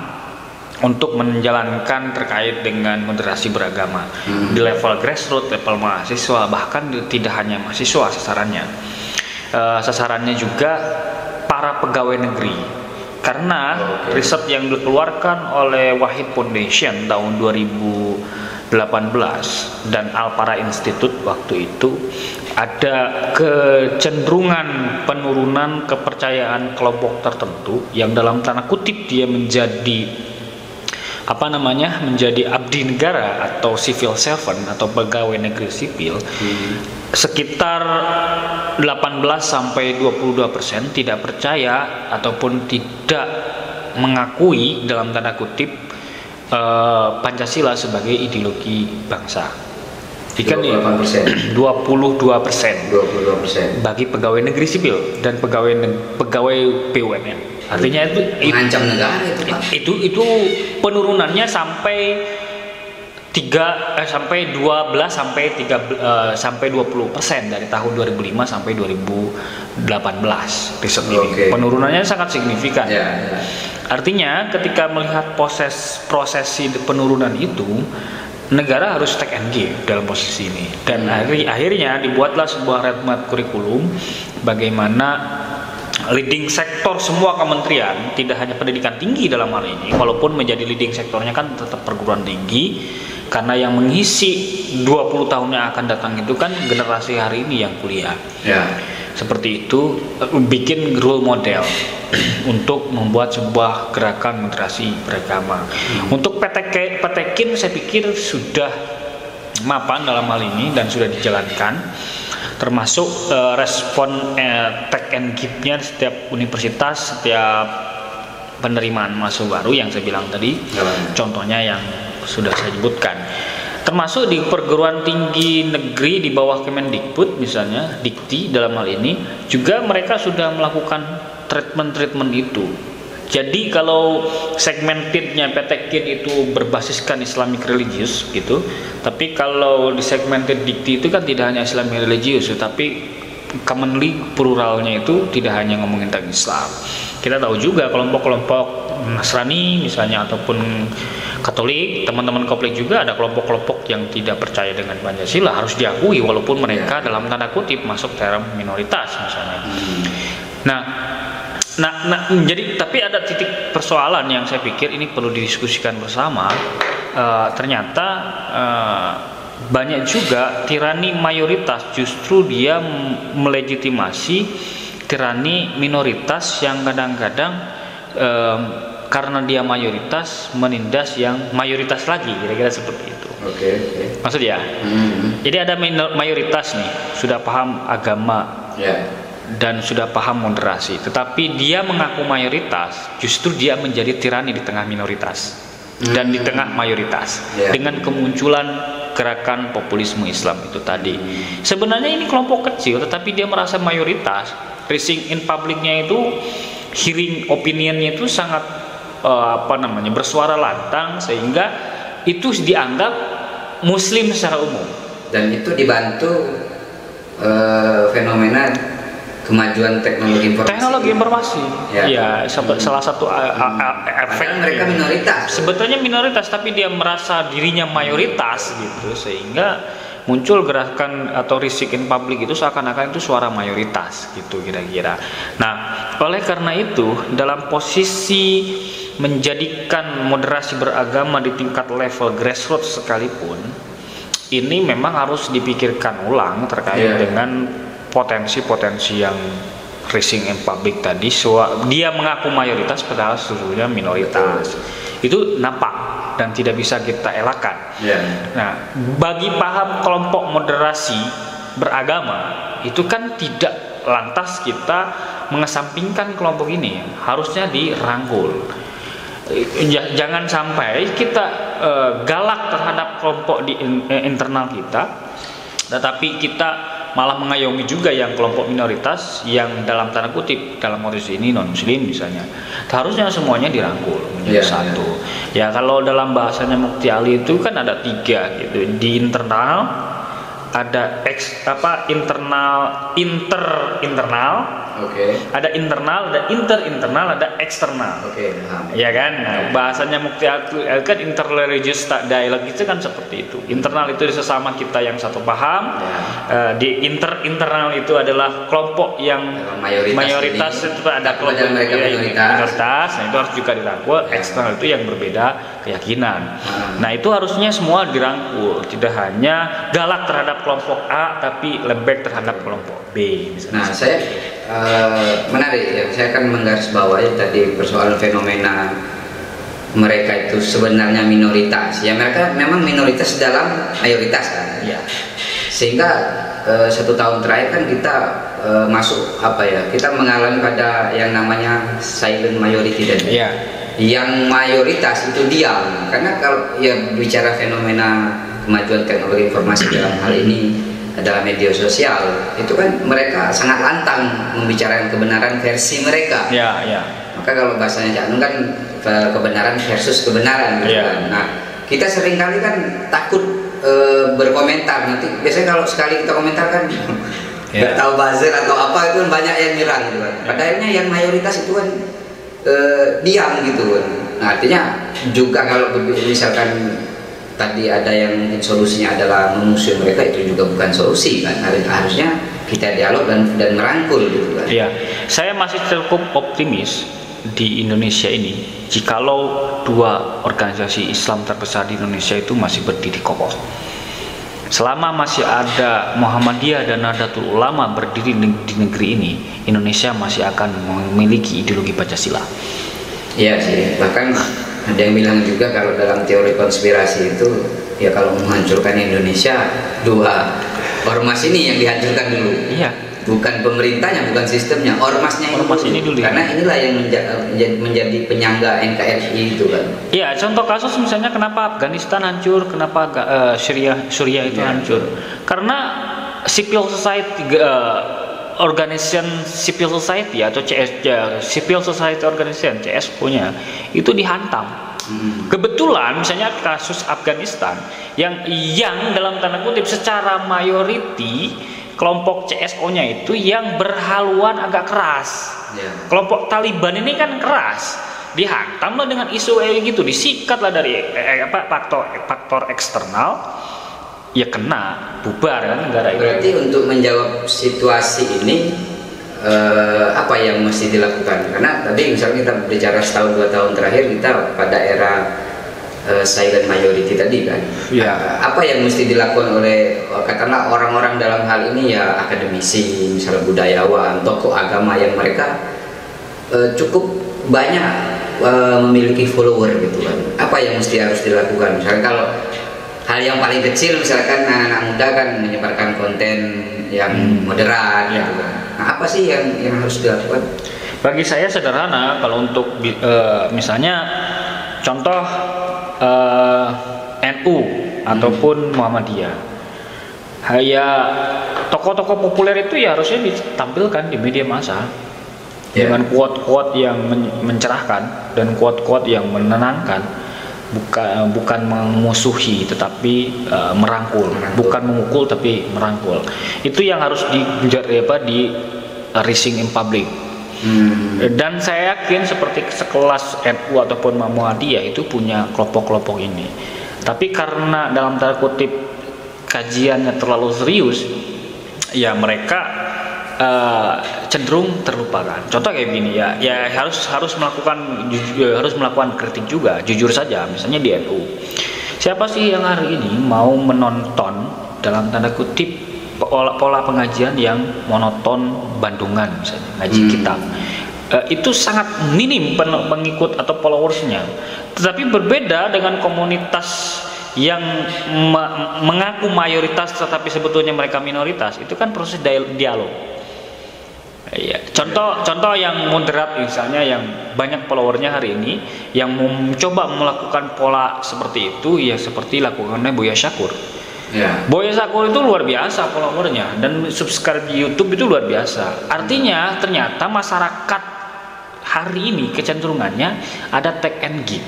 untuk menjalankan terkait dengan moderasi beragama di level grassroots, level mahasiswa, bahkan tidak hanya mahasiswa sasarannya. Sasarannya juga para pegawai negeri, karena riset yang dikeluarkan oleh Wahid Foundation tahun 2018 dan Alpara Institute waktu itu, ada kecenderungan penurunan kepercayaan kelompok tertentu yang dalam tanda kutip dia menjadi menjadi abdi negara atau civil servant atau pegawai negeri sipil. Sekitar 18-22% tidak percaya ataupun tidak mengakui dalam tanda kutip Pancasila sebagai ideologi bangsa. Jika 22% bagi pegawai negeri sipil dan pegawai BUMN. Artinya itu mengancam negara itu penurunannya sampai 12 sampai 20% dari tahun 2005 sampai 2018 riset ini. Penurunannya sangat signifikan. Artinya ketika melihat prosesi penurunan itu, negara harus take and give dalam posisi ini, dan akhirnya dibuatlah sebuah roadmap kurikulum bagaimana leading sektor semua kementerian, tidak hanya pendidikan tinggi dalam hal ini, walaupun menjadi leading sektornya kan tetap perguruan tinggi, karena yang mengisi 20 tahun yang akan datang itu kan generasi hari ini yang kuliah. Seperti itu, bikin role model untuk membuat sebuah gerakan moderasi beragama. Untuk Petekin saya pikir sudah mapan dalam hal ini dan sudah dijalankan, termasuk respon take and give-nya setiap universitas, setiap penerimaan mahasiswa baru yang saya bilang tadi, contohnya yang sudah saya sebutkan. Termasuk di perguruan tinggi negeri di bawah Kemendikbud misalnya, Dikti dalam hal ini, juga mereka sudah melakukan treatment itu. Jadi kalau segmentednya Petekin itu berbasiskan Islamic religious gitu, tapi kalau di segmented Dikti itu kan tidak hanya Islamic religious, tapi commonly pluralnya itu tidak hanya ngomongin tentang Islam. Kita tahu juga kelompok-kelompok Nasrani misalnya ataupun Katolik, teman-teman Katolik juga ada kelompok-kelompok yang tidak percaya dengan Pancasila, harus diakui walaupun mereka dalam tanda kutip masuk dalam minoritas misalnya. Nah, jadi tapi ada titik persoalan yang saya pikir ini perlu didiskusikan bersama. Ternyata banyak juga tirani mayoritas justru dia melegitimasi tirani minoritas yang kadang-kadang karena dia mayoritas menindas yang mayoritas lagi, kira-kira seperti itu. Oke. Maksud ya? Jadi ada mayoritas nih sudah paham agama dan sudah paham moderasi, tetapi dia mengaku mayoritas, justru dia menjadi tirani di tengah minoritas dan di tengah mayoritas dengan kemunculan gerakan populisme Islam itu tadi. Sebenarnya ini kelompok kecil, tetapi dia merasa mayoritas. Rising in publicnya itu, hearing opinionnya itu sangat bersuara lantang, sehingga itu dianggap Muslim secara umum. Dan itu dibantu fenomena kemajuan teknologi informasi. Ya, salah satu efek mereka minoritas. Sebetulnya minoritas, tapi dia merasa dirinya mayoritas gitu, sehingga muncul gerakan atau rising in public itu seakan-akan itu suara mayoritas gitu kira-kira. Nah, oleh karena itu dalam posisi menjadikan moderasi beragama di tingkat level grassroots sekalipun, ini memang harus dipikirkan ulang terkait dengan potensi-potensi yang rising in public tadi. Dia mengaku mayoritas padahal sesungguhnya minoritas. Itu nampak dan tidak bisa kita elakkan. Nah, bagi paham kelompok moderasi beragama itu kan tidak lantas kita mengesampingkan kelompok ini, harusnya dirangkul. Jangan sampai kita galak terhadap kelompok di internal kita, tetapi kita malah mengayomi juga yang kelompok minoritas yang dalam tanda kutip dalam konteks ini non muslim misalnya. Harusnya semuanya dirangkul menjadi satu. Ya kalau dalam bahasanya Mukti Ali itu kan ada 3 gitu. Di internal ada internal, ada internal, ada internal, ada eksternal. Ya kan? Nah, bahasanya Mukti Ali kan interreligious dialogue itu kan seperti itu. Internal itu sesama kita yang satu paham. Di internal itu adalah kelompok yang mayoritas itu ada kelompok minoritas. Nah, itu harus juga dirangkul. Eksternal itu yang berbeda keyakinan. Nah, itu harusnya semua dirangkul, tidak hanya galak terhadap kelompok A tapi lembek terhadap kelompok B misalnya. Nah, saya menarik ya, saya akan menggarisbawahi tadi persoalan fenomena mereka itu sebenarnya minoritas. Ya mereka memang minoritas dalam mayoritas kan. Sehingga 1 tahun terakhir kan kita masuk kita mengalami pada yang namanya silent majority dan yang mayoritas itu diam. Karena kalau bicara fenomena kemajuan teknologi informasi dalam hal ini adalah media sosial, itu kan mereka sangat lantang membicarakan kebenaran versi mereka. Maka kalau bahasanya Cak Nun kan kebenaran versus kebenaran gitu kan. Nah, kita seringkali kan takut berkomentar. Nanti biasanya kalau sekali kita komentar kan nggak tahu buzzer atau apa, itu kan banyak yang nyerang gitu kan. Padahalnya yang mayoritas itu kan diam gitu kan. Nah, artinya juga kalau misalkan tadi ada yang mungkin solusinya adalah mengusir mereka, itu juga bukan solusi kan. Harusnya kita dialog dan merangkul gitu kan. Saya masih cukup optimis di Indonesia ini jikalau 2 organisasi Islam terbesar di Indonesia itu masih berdiri kokoh. Selama masih ada Muhammadiyah dan Nahdlatul Ulama berdiri di negeri ini, Indonesia masih akan memiliki ideologi Pancasila. Iya sih, bahkan ada yang bilang juga kalau dalam teori konspirasi itu kalau menghancurkan Indonesia 2 ormas ini yang dihancurkan dulu. Bukan pemerintahnya, bukan sistemnya, ormasnya ini dulu. Karena inilah yang menjadi penyangga NKRI itu kan. Contoh kasus misalnya kenapa Afghanistan hancur, kenapa Syria itu hancur. Karena civil society organization civil society atau civil society organization CSO-nya itu dihantam. Kebetulan misalnya kasus Afghanistan yang dalam tanda kutip secara mayoriti kelompok CSO-nya itu yang berhaluan agak keras. Kelompok Taliban ini kan keras, dihantamlah dengan isu gitu, disikatlah dari faktor eksternal, ya kena bubar kan negara itu. Berarti untuk menjawab situasi ini apa yang mesti dilakukan? Karena tadi misalnya kita bicara setahun 2 tahun terakhir kita pada era silent majority tadi kan. Apa yang mesti dilakukan oleh katakanlah orang-orang dalam hal ini ya akademisi, misalnya budayawan, tokoh agama yang mereka cukup banyak memiliki follower gitu kan. Apa yang mesti harus dilakukan? Misalnya kalau hal yang paling kecil misalkan anak-anak muda kan menyebarkan konten yang moderat gitu kan. Nah, apa sih yang harus dilakukan? Bagi saya sederhana, kalau untuk misalnya contoh NU ataupun Muhammadiyah, ya tokoh-tokoh populer itu ya harusnya ditampilkan di media massa dengan quote-quote yang mencerahkan dan quote-quote yang menenangkan, bukan memusuhi tetapi merangkul, bukan memukul tapi merangkul. Itu yang harus di rising in public. Dan saya yakin seperti sekelas NU ataupun Muhammadiyah itu punya kelompok-kelompok ini. Tapi karena dalam tanda kutip kajiannya terlalu serius, ya mereka cenderung terlupakan. Contoh kayak gini ya harus melakukan kritik juga, jujur saja. Misalnya di NU, siapa sih yang hari ini mau menonton dalam tanda kutip pola pengajian yang monoton Bandungan, misalnya ngaji kitab, itu sangat minim pengikut atau followersnya. Tetapi berbeda dengan komunitas yang mengaku mayoritas tetapi sebetulnya mereka minoritas, itu kan proses dialog. Ya, contoh yang moderat misalnya yang banyak followernya hari ini yang mencoba melakukan pola seperti itu, ya seperti lakukannya Buya Syakur. Buya Syakur itu luar biasa followernya dan subscribe di YouTube itu luar biasa. Artinya ternyata masyarakat hari ini kecenderungannya ada take and give.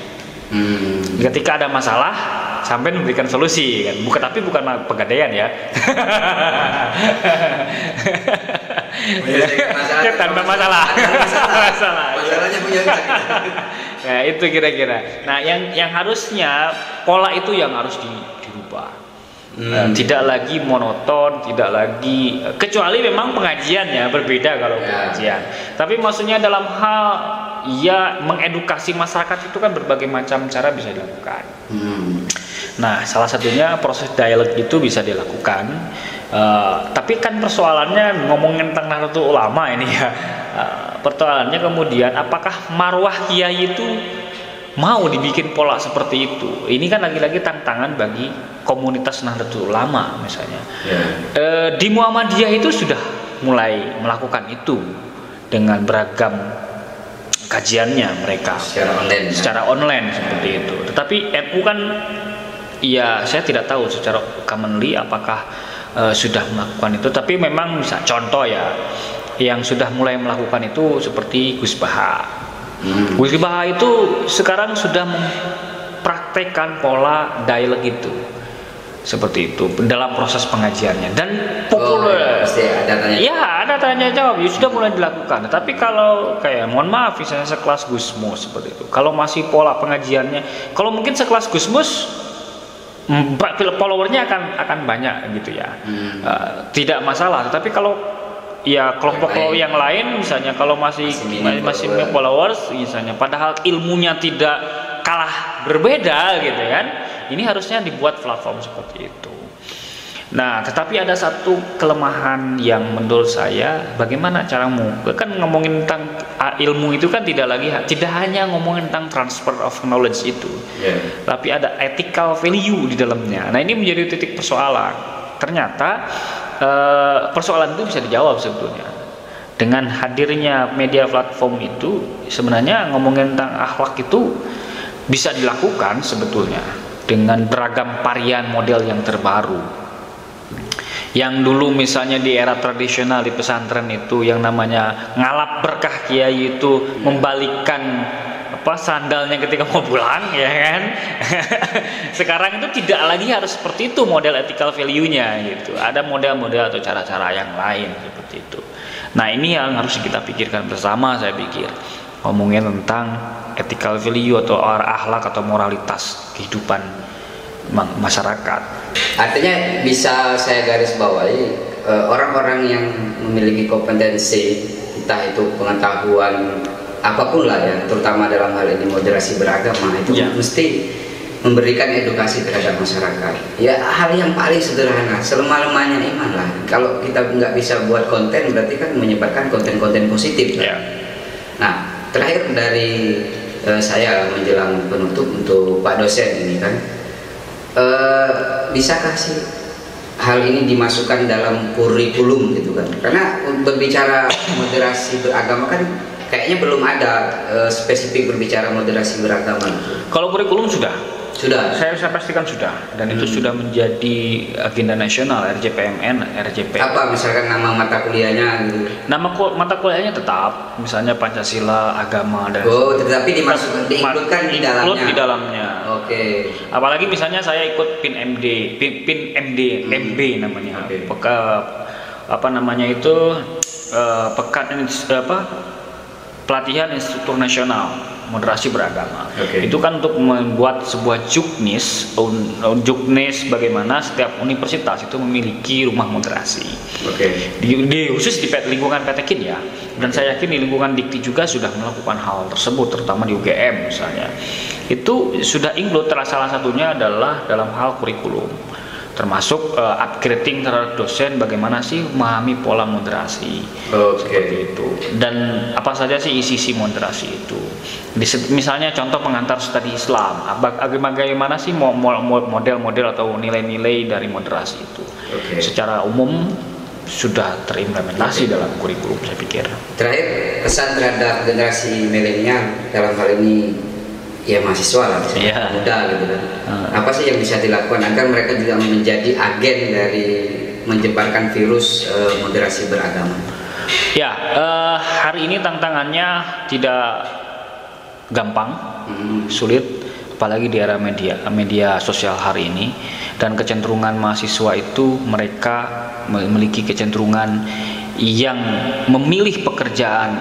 Ketika ada masalah sampai memberikan solusi kan, bukan pegadaian ya. Tanpa masalah. Masalahnya punya. Nah itu kira-kira. Nah yang harusnya pola itu yang harus dirubah. Tidak lagi monoton, tidak lagi, kecuali memang pengajiannya berbeda kalau pengajian. Tapi maksudnya dalam hal ya mengedukasi masyarakat itu kan berbagai macam cara bisa dilakukan. Nah salah satunya proses dialog itu bisa dilakukan. Tapi kan persoalannya ngomongin tentang Nahdlatul Ulama ini ya. Persoalannya kemudian apakah marwah kiai itu mau dibikin pola seperti itu? Ini kan lagi-lagi tantangan bagi komunitas Nahdlatul Ulama misalnya. Di Muhammadiyah itu sudah mulai melakukan itu dengan beragam kajiannya mereka secara online seperti itu. Tetapi NU kan ya saya tidak tahu secara commonly apakah sudah melakukan itu. Tapi memang bisa contoh ya yang sudah mulai melakukan itu seperti Gus Baha. Gus Baha itu sekarang sudah mempraktekkan pola dialog itu seperti itu dalam proses pengajiannya dan populer. Ada tanya jawab ya sudah mulai dilakukan. Tapi kalau kayak mohon maaf misalnya sekelas Gusmus seperti itu, kalau masih pola pengajiannya, kalau mungkin sekelas Gusmus followernya akan banyak gitu ya, tidak masalah. Tapi kalau ya kelompok yang lain misalnya kalau masih followers misalnya, padahal ilmunya tidak kalah berbeda gitu kan, ini harusnya dibuat platform seperti itu. Nah tetapi ada satu kelemahan yang menurut saya, bagaimana caramu kan ngomongin tentang ilmu itu kan tidak hanya ngomongin tentang transfer of knowledge itu, tapi ada ethical value di dalamnya. Nah ini menjadi titik persoalan. Ternyata persoalan itu bisa dijawab sebetulnya dengan hadirnya media platform itu. Sebenarnya ngomongin tentang akhlak itu bisa dilakukan sebetulnya dengan beragam varian model yang terbaru. Yang dulu misalnya di era tradisional di pesantren itu yang namanya ngalap berkah kiai itu membalikkan sandalnya ketika mau pulang, ya kan? Sekarang itu tidak lagi harus seperti itu model ethical value-nya gitu. Ada model-model atau cara-cara yang lain seperti itu. Nah, ini yang harus kita pikirkan bersama, saya pikir. Ngomongin tentang ethical value atau akhlak atau moralitas kehidupan masyarakat. Artinya bisa saya garis bawahi, orang-orang yang memiliki kompetensi, entah itu pengetahuan apapun lah ya, terutama dalam hal ini moderasi beragama, itu mesti memberikan edukasi terhadap masyarakat. Ya, hal yang paling sederhana, selemah-lemahnya iman lah. Kalau kita nggak bisa buat konten, berarti kan menyebarkan konten-konten positif. Nah, terakhir dari saya menjelang penutup untuk Pak dosen ini kan, bisakah sih hal ini dimasukkan dalam kurikulum gitu kan? Karena berbicara moderasi beragama kan kayaknya belum ada spesifik berbicara moderasi beragama. Kalau kurikulum sudah. Saya pastikan sudah, dan itu sudah menjadi agenda nasional RJPMN, RJP. Apa misalkan nama mata kuliahnya gitu? Nama mata kuliahnya tetap, misalnya Pancasila, agama dan. Tetapi diinkludkan di dalamnya. Oke. Apalagi misalnya saya ikut PIN MD, MB namanya. Apa namanya itu pelatihan instruktur nasional moderasi beragama. Itu kan untuk membuat sebuah juknis bagaimana setiap universitas itu memiliki rumah moderasi. Khusus di lingkungan PTKIN ya. Dan saya yakin di lingkungan Dikti juga sudah melakukan hal tersebut, terutama di UGM misalnya. Itu sudah include, salah satunya adalah dalam hal kurikulum. Termasuk upgrading terhadap dosen, bagaimana sih memahami pola moderasi seperti itu, dan apa saja sih isi moderasi itu. Misalnya contoh pengantar studi Islam, bagaimana sih model-model atau nilai-nilai dari moderasi itu. Secara umum sudah terimplementasi dalam kurikulum, saya pikir. Terakhir, pesan terhadap generasi milenial dalam hal ini, ya mahasiswa lah, muda gitu kan. Apa sih yang bisa dilakukan agar mereka juga menjadi agen dari menyebarkan virus moderasi beragama? Ya, hari ini tantangannya tidak gampang, sulit, apalagi di era media sosial hari ini. Dan kecenderungan mahasiswa itu, mereka memiliki kecenderungan yang memilih pekerjaan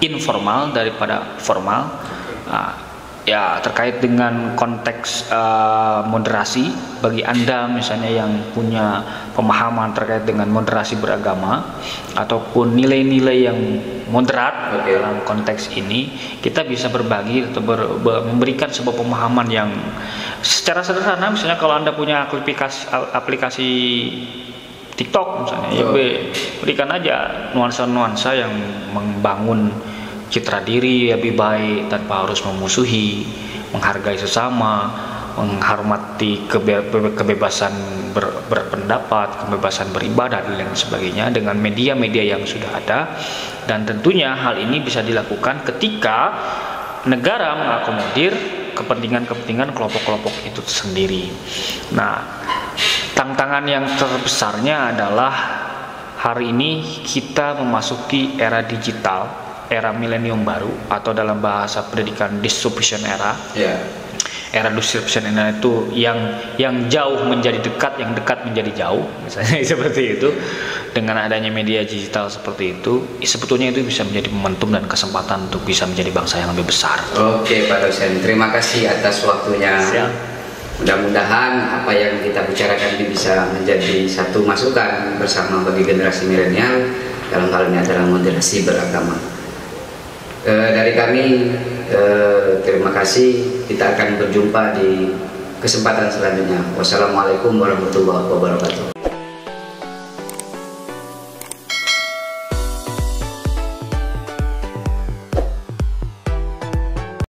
informal daripada formal. Ya, terkait dengan konteks moderasi, bagi Anda misalnya yang punya pemahaman terkait dengan moderasi beragama ataupun nilai-nilai yang moderat dalam konteks ini, kita bisa berbagi atau memberikan sebuah pemahaman yang secara sederhana. Misalnya kalau Anda punya aplikasi TikTok misalnya, ya berikan aja nuansa-nuansa yang membangun citra diri lebih baik tanpa harus memusuhi, menghargai sesama, menghormati kebebasan berpendapat, kebebasan beribadah dan lain sebagainya dengan media-media yang sudah ada. Dan tentunya hal ini bisa dilakukan ketika negara mengakomodir kepentingan-kepentingan kelompok-kelompok itu sendiri. Nah, tantangan yang terbesarnya adalah hari ini kita memasuki era digital, era milenium baru, atau dalam bahasa pendidikan disruption era. Era disruption era itu yang jauh menjadi dekat, yang dekat menjadi jauh, misalnya seperti itu. Dengan adanya media digital seperti itu, sebetulnya itu bisa menjadi momentum dan kesempatan untuk bisa menjadi bangsa yang lebih besar. Oke, Pak dosen, terima kasih atas waktunya. Mudah-mudahan apa yang kita bicarakan ini bisa menjadi satu masukan bersama bagi generasi milenial dalam hal ini adalah moderasi beragama. Dari kami terima kasih. Kita akan berjumpa di kesempatan selanjutnya. Wassalamualaikum warahmatullahi wabarakatuh.